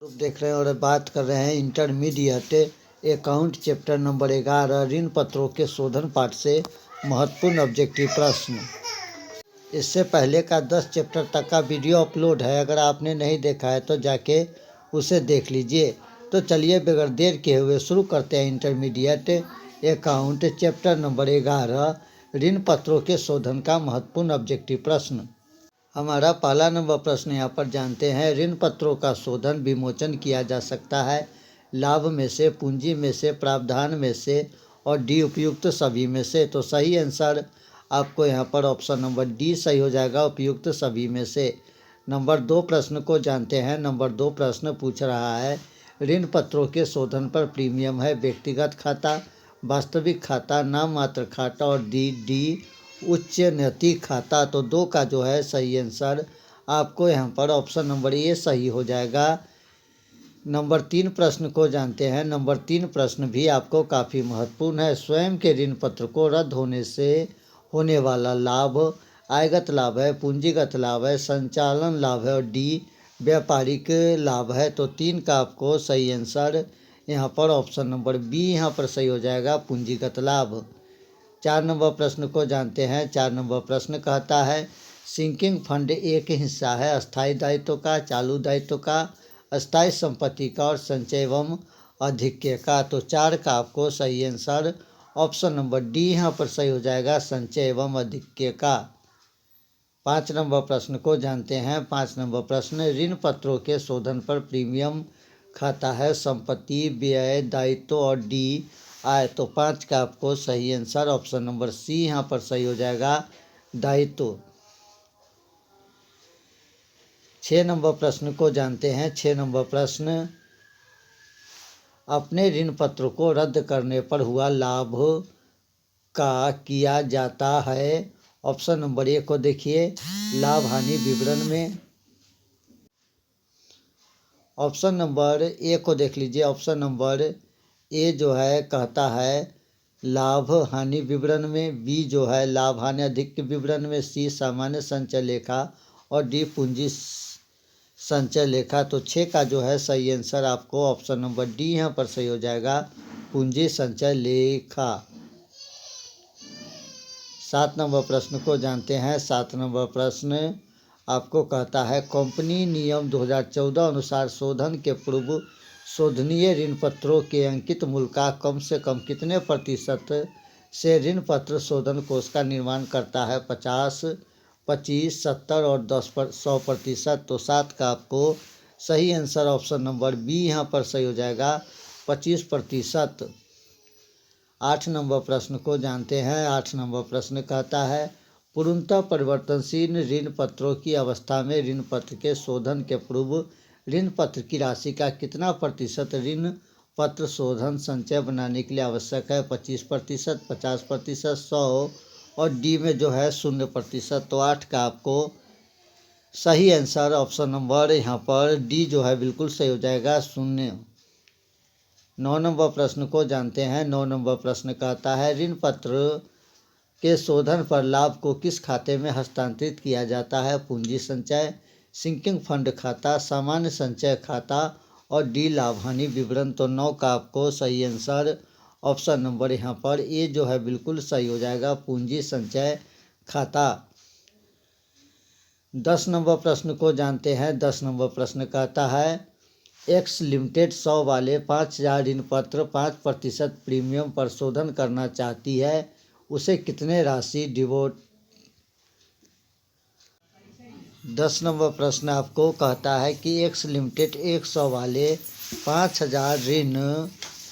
आप देख रहे हैं और बात कर रहे हैं इंटरमीडिएट अकाउंट चैप्टर नंबर 11 ऋण पत्रों के शोधन पाठ से महत्वपूर्ण ऑब्जेक्टिव प्रश्न। इससे पहले का 10 चैप्टर तक का वीडियो अपलोड है, अगर आपने नहीं देखा है तो जाके उसे देख लीजिए। तो चलिए बगैर देर किए हुए शुरू करते हैं इंटरमीडिएट अकाउंट चैप्टर नंबर 11 ऋण पत्रों के शोधन का महत्वपूर्ण ऑब्जेक्टिव प्रश्न। हमारा पहला नंबर प्रश्न यहाँ पर जानते हैं, ऋण पत्रों का शोधन विमोचन किया जा सकता है लाभ में से, पूंजी में से, प्रावधान में से और डी उपयुक्त सभी में से। तो सही आंसर आपको यहाँ पर ऑप्शन नंबर डी सही हो जाएगा, उपयुक्त सभी में से। नंबर 2 प्रश्न को जानते हैं। नंबर 2 प्रश्न पूछ रहा है, ऋण पत्रों के शोधन पर प्रीमियम है व्यक्तिगत खाता, वास्तविक खाता, नाम मात्र खाता और डी उच्च नैतिक खाता। तो 2 का जो है सही आंसर आपको यहाँ पर ऑप्शन नंबर ए सही हो जाएगा। नंबर 3 प्रश्न को जानते हैं। नंबर 3 प्रश्न भी आपको काफ़ी महत्वपूर्ण है। स्वयं के ऋण पत्र को रद्द होने से होने वाला लाभ आयगत लाभ है, पूंजीगत लाभ है, संचालन लाभ है और डी व्यापारिक लाभ है। तो 3 का आपको सही आंसर यहाँ पर ऑप्शन नंबर बी यहाँ पर सही हो जाएगा, पूंजीगत लाभ। 4 नंबर प्रश्न को जानते हैं। 4 नंबर प्रश्न कहता है, सिंकिंग फंड एक हिस्सा है अस्थायी दायित्व का, चालू दायित्व का, अस्थायी संपत्ति का और संचय एवं अधिक्य का। तो 4 का आपको सही आंसर ऑप्शन नंबर डी यहाँ पर सही हो जाएगा, संचय एवं अधिक्य का। 5 नंबर प्रश्न को जानते हैं। 5 नंबर प्रश्न, ऋण पत्रों के शोधन पर प्रीमियम खाता है संपत्ति, व्यय, दायित्व और डी आय। तो 5 का आपको सही आंसर ऑप्शन नंबर सी यहाँ पर सही हो जाएगा, दायित्व। 6 नंबर प्रश्न को जानते हैं। 6 नंबर प्रश्न, अपने ऋण पत्र को रद्द करने पर हुआ लाभ का किया जाता है। ऑप्शन नंबर 1 को देखिए, लाभ हानि विवरण में। ऑप्शन नंबर ए को देख लीजिए। ऑप्शन नंबर ए जो है कहता है लाभ हानि विवरण में, बी जो है लाभ हानि अधिक विवरण में, सी सामान्य संचय लेखा और डी पूंजी संचय लेखा। तो 6 का जो है सही आंसर आपको ऑप्शन नंबर डी यहाँ पर सही हो जाएगा, पूंजी संचय लेखा। 7 नंबर प्रश्न को जानते हैं। 7 नंबर प्रश्न आपको कहता है, कंपनी नियम 2014 अनुसार शोधन के पूर्व शोधनीय ऋण पत्रों के अंकित मूल्य का कम से कम कितने प्रतिशत से ऋण पत्र शोधन कोष का निर्माण करता है? 50, 25, 70 और 100%। तो 7 का आपको सही आंसर ऑप्शन नंबर बी यहाँ पर सही हो जाएगा, 25%। 8 नंबर प्रश्न को जानते हैं। 8 नंबर प्रश्न कहता है, पूर्णतः परिवर्तनशील ऋण पत्रों की अवस्था में ऋण पत्र के शोधन के पूर्व ऋण पत्र की राशि का कितना प्रतिशत ऋण पत्र शोधन संचय बनाने के लिए आवश्यक है? 25%, 50%, 100 और डी में जो है 0%। तो 8 का आपको सही आंसर ऑप्शन नंबर यहाँ पर डी जो है बिल्कुल सही हो जाएगा, 0। 9 नंबर प्रश्न को जानते हैं। 9 नंबर प्रश्न कहता है, ऋण पत्र के शोधन पर लाभ को किस खाते में हस्तांतरित किया जाता है? पूंजी संचय, सिंकिंग फंड खाता, सामान्य संचय खाता और डी लाभ हानि विवरण। तो 9 का आपको सही आंसर ऑप्शन नंबर यहाँ पर ए जो है बिल्कुल सही हो जाएगा, पूंजी संचय खाता। 10 नंबर प्रश्न को जानते हैं। 10 नंबर प्रश्न कहता है, एक्स लिमिटेड 100 वाले 5000 ऋण पत्र 5% प्रीमियम पर शोधन करना चाहती है, उसे कितने राशि डिवोट। 10 नंबर प्रश्न आपको कहता है कि एक्स लिमिटेड 100 वाले 5000 ऋण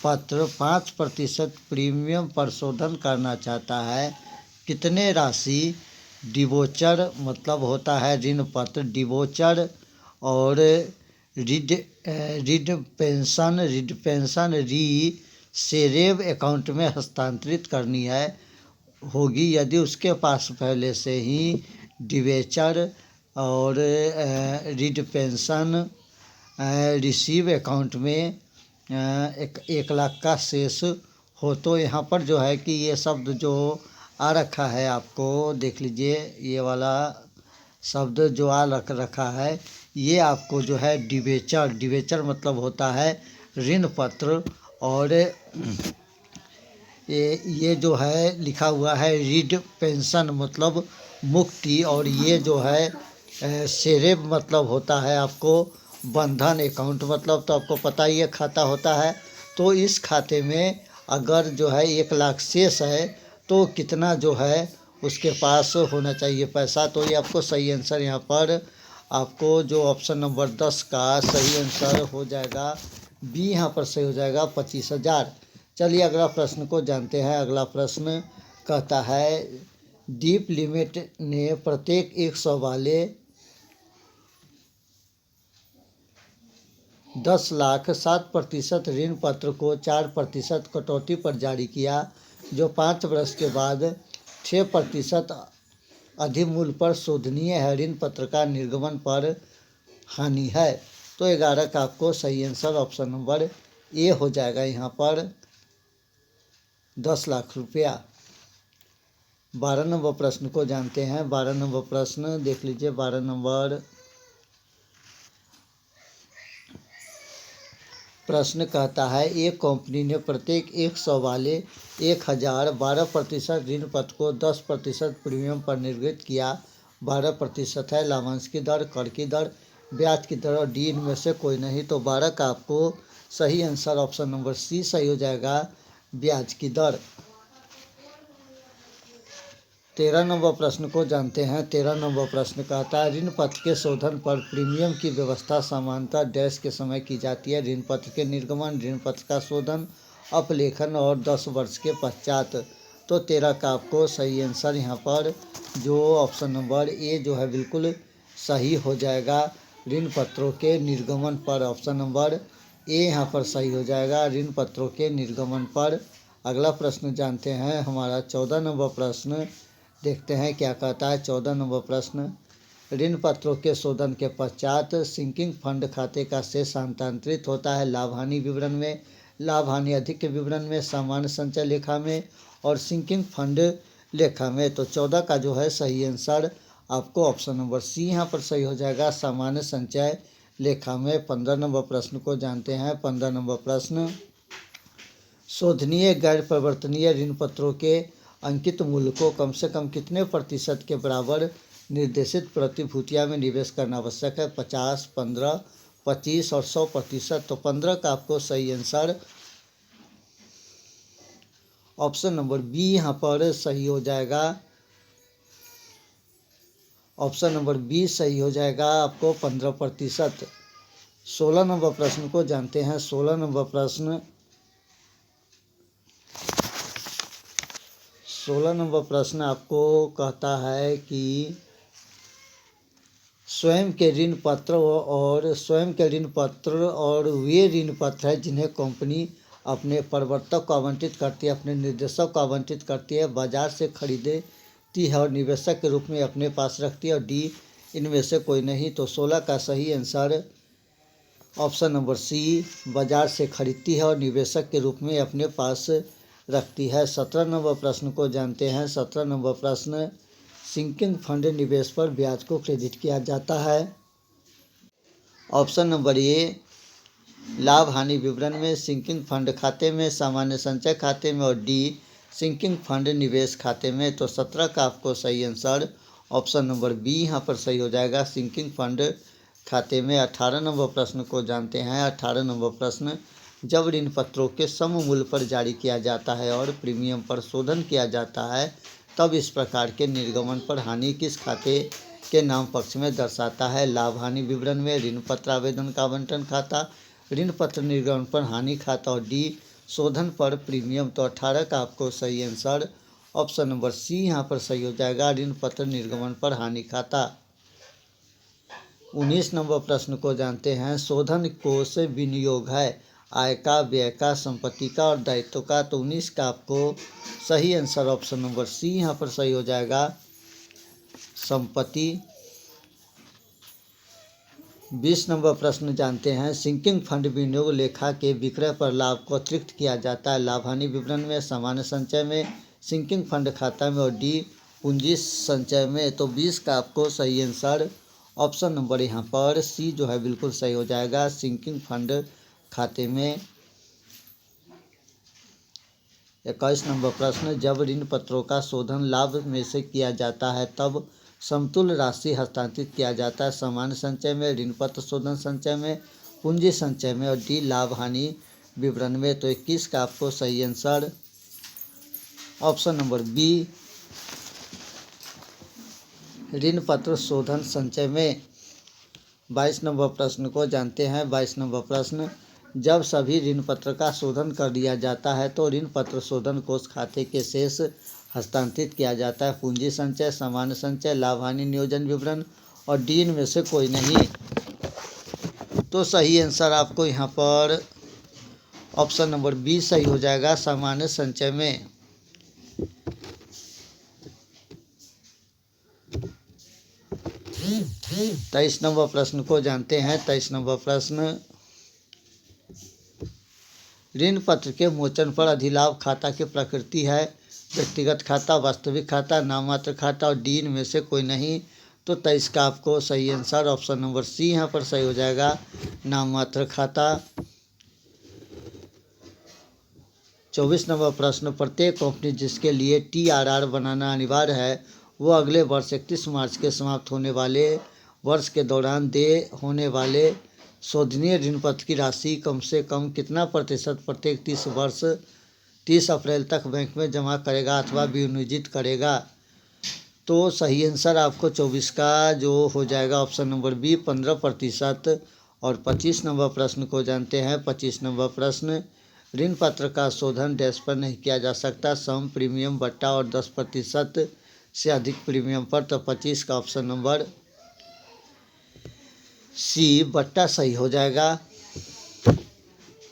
पत्र 5% प्रीमियम पर शोधन करना चाहता है, कितने राशि डिवोचर मतलब होता है ऋण पत्र डिवोचर और रिड पेंशन री सेरेव अकाउंट में हस्तांतरित करनी है होगी, यदि उसके पास पहले से ही डिवेचर और रिड पेंशन रिसीव अकाउंट में 1 लाख का शेष हो। तो यहाँ पर जो है कि ये शब्द जो आ रखा है आपको देख लीजिए, ये वाला शब्द जो आ रखा है ये आपको जो है डिबेंचर मतलब होता है ऋण पत्र, और ये जो है लिखा हुआ है रीड पेंशन मतलब मुक्ति, और ये जो है सेरेब मतलब होता है आपको बंधन अकाउंट मतलब तो आपको पता ही है खाता होता है। तो इस खाते में अगर जो है 1 लाख शेष है तो कितना जो है उसके पास होना चाहिए पैसा। तो ये आपको सही आंसर यहाँ पर आपको जो ऑप्शन नंबर 10 का सही आंसर हो जाएगा बी, यहाँ पर सही हो जाएगा 25,000। चलिए अगला प्रश्न को जानते हैं। अगला प्रश्न कहता है डीप लिमिट ने प्रत्येक 100 वाले 10 लाख 7% ऋण पत्र को 4% कटौती पर जारी किया, जो 5 वर्ष के बाद 6% अधिमूल्य पर शोधनीय है। ऋण पत्र का निर्गमन पर हानि है। तो 11 का आपको सही आंसर ऑप्शन नंबर ए हो जाएगा यहाँ पर 10 लाख रुपया। 12 नंबर प्रश्न को जानते हैं। 12 नंबर प्रश्न देख लीजिए। 12 नंबर प्रश्न कहता है एक कंपनी ने प्रत्येक 100 वाले 1,000 12% ऋण पत्र को 10% प्रीमियम पर निर्गत किया। 12% है लाभांश की दर, कर की दर, ब्याज की दर और डी इनमें से कोई नहीं। तो 12 का आपको सही आंसर ऑप्शन नंबर सी सही हो जाएगा ब्याज की दर। 13 नंबर प्रश्न को जानते हैं। 13 नंबर प्रश्न कहता है ऋण पत्र के शोधन पर प्रीमियम की व्यवस्था सामान्यतः डैश के समय की जाती है। ऋण पत्र के निर्गमन, ऋण पत्र का शोधन, अपलेखन और 10 वर्ष के पश्चात। तो 13 का आपको सही आंसर यहाँ पर जो ऑप्शन नंबर ए जो है बिल्कुल सही हो जाएगा ऋण पत्रों के निर्गमन पर। ऑप्शन नंबर ए यहाँ पर सही हो जाएगा ऋण पत्रों के निर्गमन पर। अगला प्रश्न जानते हैं। हमारा 14 नंबर प्रश्न देखते हैं क्या कहता है। 14 नंबर प्रश्न ऋण पत्रों के शोधन के पश्चात सिंकिंग फंड खाते का शेष हस्तांतरित होता है लाभ हानि विवरण में, लाभ हानि अधिक के विवरण में, सामान्य संचय लेखा में और सिंकिंग फंड लेखा में। तो 14 का जो है सही आंसर आपको ऑप्शन नंबर सी यहाँ पर सही हो जाएगा सामान्य संचय लेखा में। 15 नंबर प्रश्न को जानते हैं। 15 नंबर प्रश्न शोधनीय गैर परिवर्तनीय ऋण पत्रों के अंकित मूल्य को कम से कम कितने प्रतिशत के बराबर निर्देशित प्रतिभूतियां में निवेश करना आवश्यक है। 50, 15, 25 और 100%। तो 15 का आपको सही आंसर ऑप्शन नंबर बी यहाँ पर सही हो जाएगा। ऑप्शन नंबर बी सही हो जाएगा आपको 15%। 16 नंबर प्रश्न को जानते हैं। 16 नंबर प्रश्न 16 नंबर प्रश्न आपको कहता है कि स्वयं के ऋण पत्र और वे ऋण पत्र हैं जिन्हें कंपनी अपने प्रवर्तक को आवंटित करती है, अपने निर्देशक को आवंटित करती है, बाजार से खरीदती है और निवेशक के रूप में अपने पास रखती है और डी इनमें से कोई नहीं। तो 16 का सही आंसर ऑप्शन नंबर सी बाजार से खरीदती है और निवेशक के रूप में अपने पास रखती है। 17 नंबर प्रश्न को जानते हैं। 17 नंबर प्रश्न सिंकिंग फंड निवेश पर ब्याज को क्रेडिट किया जाता है। ऑप्शन नंबर ए लाभ हानि विवरण में, सिंकिंग फंड खाते में, सामान्य संचय खाते में और डी सिंकिंग फंड निवेश खाते में। तो 17 का आपको सही आंसर ऑप्शन नंबर बी यहाँ पर सही हो जाएगा सिंकिंग फंड खाते में। 18 नंबर प्रश्न को जानते हैं। 18 नंबर प्रश्न जब ऋण पत्रों के सम मूल्य पर जारी किया जाता है और प्रीमियम पर शोधन किया जाता है तब इस प्रकार के निर्गमन पर हानि किस खाते के नाम पक्ष में दर्शाता है। लाभ हानि विवरण में, ऋण पत्र आवेदन का आवंटन खाता, ऋण पत्र निर्गमन पर हानि खाता और डी शोधन पर प्रीमियम। तो 18 का आपको सही आंसर ऑप्शन नंबर सी यहाँ पर सही हो जाएगा ऋण पत्र निर्गमन पर हानि खाता। 19 नंबर प्रश्न को जानते हैं। शोधन कोष विनियोग है आय का, व्यय का, संपत्ति का और दायित्व का। तो 19 का आपको सही आंसर ऑप्शन नंबर सी यहाँ पर सही हो जाएगा संपत्ति। 20 नंबर प्रश्न जानते हैं। सिंकिंग फंड विनियोग लेखा के विक्रय पर लाभ को अतिरिक्त किया जाता है लाभ हानि विवरण में, सामान्य संचय में, सिंकिंग फंड खाता में और डी पूंजी संचय में। तो 20 का आपको सही आंसर ऑप्शन नंबर यहाँ पर सी जो है बिल्कुल सही हो जाएगा, सिंकिंग फंड खाते में। 21 नंबर प्रश्न, जब ऋण पत्रों का शोधन लाभ में से किया जाता है तब समतुल्य राशि हस्तांतरित किया जाता है, सामान्य संचय में, ऋण पत्र शोधन संचय में, पूंजी संचय में और डी लाभ हानि विवरण में। तो 21 का आपको सही आंसर ऑप्शन नंबर बी, ऋण पत्र शोधन संचय में। 22 नंबर प्रश्न को जानते हैं। 22 नंबर प्रश्न, जब सभी ऋण पत्र का शोधन कर दिया जाता है तो ऋण पत्र शोधन कोष खाते के शेष हस्तांतरित किया जाता है, पूंजी संचय, सामान्य संचय, लाभ हानि नियोजन विवरण और डी इनमें से कोई नहीं। तो सही आंसर आपको यहाँ पर ऑप्शन नंबर बी सही हो जाएगा, सामान्य संचय में। 23 नंबर प्रश्न को जानते हैं। 23 नंबर प्रश्न, ऋण पत्र के मोचन पर अधिलाभ खाता की प्रकृति है, व्यक्तिगत खाता, वास्तविक खाता, नाममात्र खाता और डी में से कोई नहीं। तो 23 का आपको सही आंसर ऑप्शन नंबर सी यहाँ पर सही हो जाएगा, नाममात्र खाता। 24 नंबर प्रश्न, प्रत्येक कंपनी जिसके लिए TRR बनाना अनिवार्य है वो अगले वर्ष 31 मार्च के समाप्त होने वाले वर्ष के दौरान देय होने वाले शोधनीय ऋण पत्र की राशि कम से कम कितना प्रतिशत प्रत्येक 30 अप्रैल तक बैंक में जमा करेगा अथवा विनियोजित करेगा। तो सही आंसर आपको 24 का जो हो जाएगा ऑप्शन नंबर बी, 15%। और 25 नंबर प्रश्न को जानते हैं। 25 नंबर प्रश्न, ऋण पत्र का शोधन डैश पर नहीं किया जा सकता, सम, प्रीमियम, बट्टा और 10% से अधिक प्रीमियम पर। तो 25 का ऑप्शन नंबर सी, बट्टा सही हो जाएगा।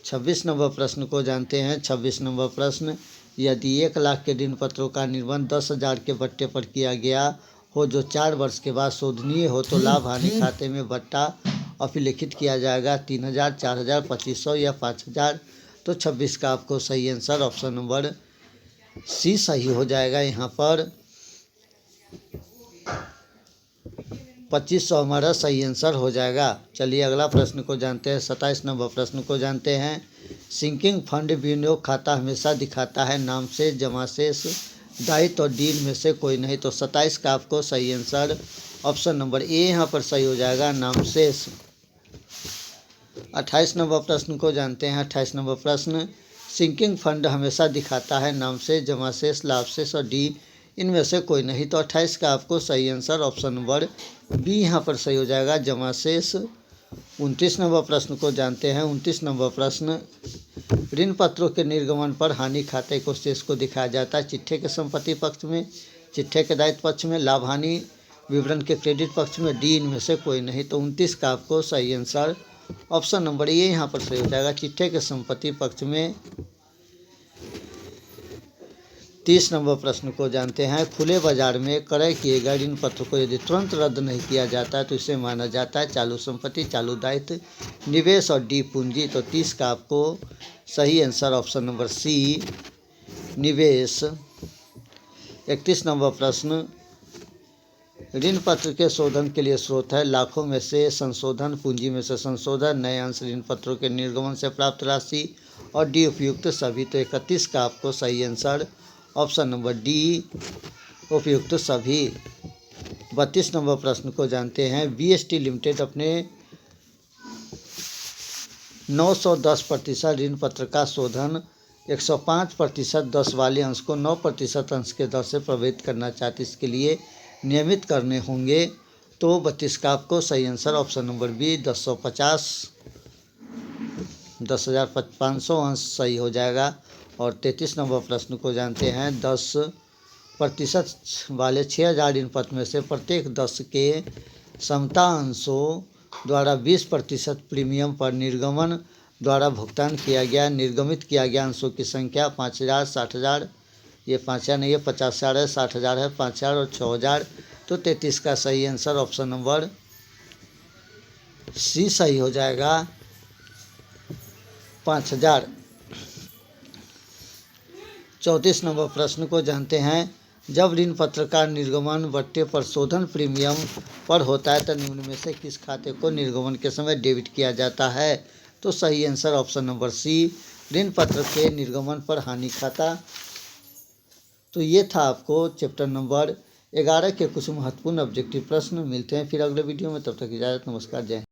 26 नंबर प्रश्न को जानते हैं। 26 नंबर प्रश्न, यदि 1 लाख के ऋण पत्रों का निर्माण 10,000 के बट्टे पर किया गया हो जो 4 वर्ष के बाद शोधनीय हो तो लाभ हानि खाते में बट्टा अभिलिखित किया जाएगा 3,000, 4,000, 2,500 या 5,000। तो 26 का आपको सही आंसर ऑप्शन नंबर सी सही हो जाएगा। यहाँ पर 2,500 हमारा सही आंसर हो जाएगा। चलिए अगला प्रश्न को जानते हैं। 27 नंबर प्रश्न को जानते हैं। सिंकिंग फंड विनियोग खाता हमेशा दिखाता है नाम से, जमा शेष, दायित्व और डील में से कोई नहीं। तो 27 का आपको सही आंसर ऑप्शन नंबर ए यहाँ पर सही हो जाएगा, नाम शेष। 28 नंबर प्रश्न को जानते हैं। 28 नंबर प्रश्न, सिंकिंग फंड हमेशा दिखाता है नाम से, जमा शेष, लाभ शेष और डी इनमें से कोई नहीं। तो 28 का आपको सही आंसर ऑप्शन नंबर बी यहाँ पर सही हो जाएगा, जमा शेष। 29 नंबर प्रश्न को जानते हैं। 29 नंबर प्रश्न, ऋण पत्रों के निर्गमन पर हानि खाते को शेष को दिखाया जाता है चिट्ठे के संपत्ति पक्ष में, चिट्ठे के दायित्व पक्ष में, लाभ हानि विवरण के क्रेडिट पक्ष में, डी इनमें से कोई नहीं। तो 29 का आपको सही आंसर ऑप्शन नंबर ए यहाँ पर सही हो जाएगा, चिट्ठे के संपत्ति पक्ष में। 30 नंबर प्रश्न को जानते हैं। खुले बाजार में क्रय किए गए ऋण पत्र को यदि तुरंत रद्द नहीं किया जाता है तो इसे माना जाता है चालू संपत्ति, चालू दायित्व, निवेश और डी पूंजी। तो 30 का आपको सही आंसर ऑप्शन नंबर सी, निवेश। 31 नंबर प्रश्न, ऋण पत्र के शोधन के लिए स्रोत है लाखों में से संशोधन, पूंजी में से संशोधन, नए अंश, ऋण पत्रों के निर्गमन से प्राप्त राशि और डी उपयुक्त सभी। तो 31 का आपको सही आंसर ऑप्शन नंबर डी, उपयुक्त सभी। 32 नंबर प्रश्न को जानते हैं। BST लिमिटेड अपने 910% ऋण पत्र का शोधन 105% 10 वाले अंश को 9% अंश के दर से प्रभावित करना चाहती, इसके लिए नियमित करने होंगे। तो 32 का आपको सही आंसर ऑप्शन नंबर बी, 10,500 अंश सही हो जाएगा। और 33 नंबर प्रश्न को जानते हैं। 10% वाले 6,000 ऋण पत्र में से प्रत्येक 10 के समता अंशों द्वारा 20% प्रीमियम पर निर्गमन द्वारा भुगतान किया गया, निर्गमित किया गया अंशों की संख्या 5,000, 60,000, ये 5,000 नहीं है, 50,000 है, 60,000 है, 5,000 और 6,000। तो 33 का सही आंसर ऑप्शन नंबर सी सही हो जाएगा, 5,000। 34 नंबर प्रश्न को जानते हैं। जब ऋण पत्र का निर्गमन बट्टे पर शोधन प्रीमियम पर होता है तो निम्न में से किस खाते को निर्गमन के समय डेबिट किया जाता है? तो सही आंसर ऑप्शन नंबर सी, ऋण पत्र के निर्गमन पर हानि खाता। तो ये था आपको चैप्टर नंबर 11 के कुछ महत्वपूर्ण ऑब्जेक्टिव प्रश्न। मिलते हैं फिर अगले वीडियो में, तब तक इजाज़त, नमस्कार, जय हिंद।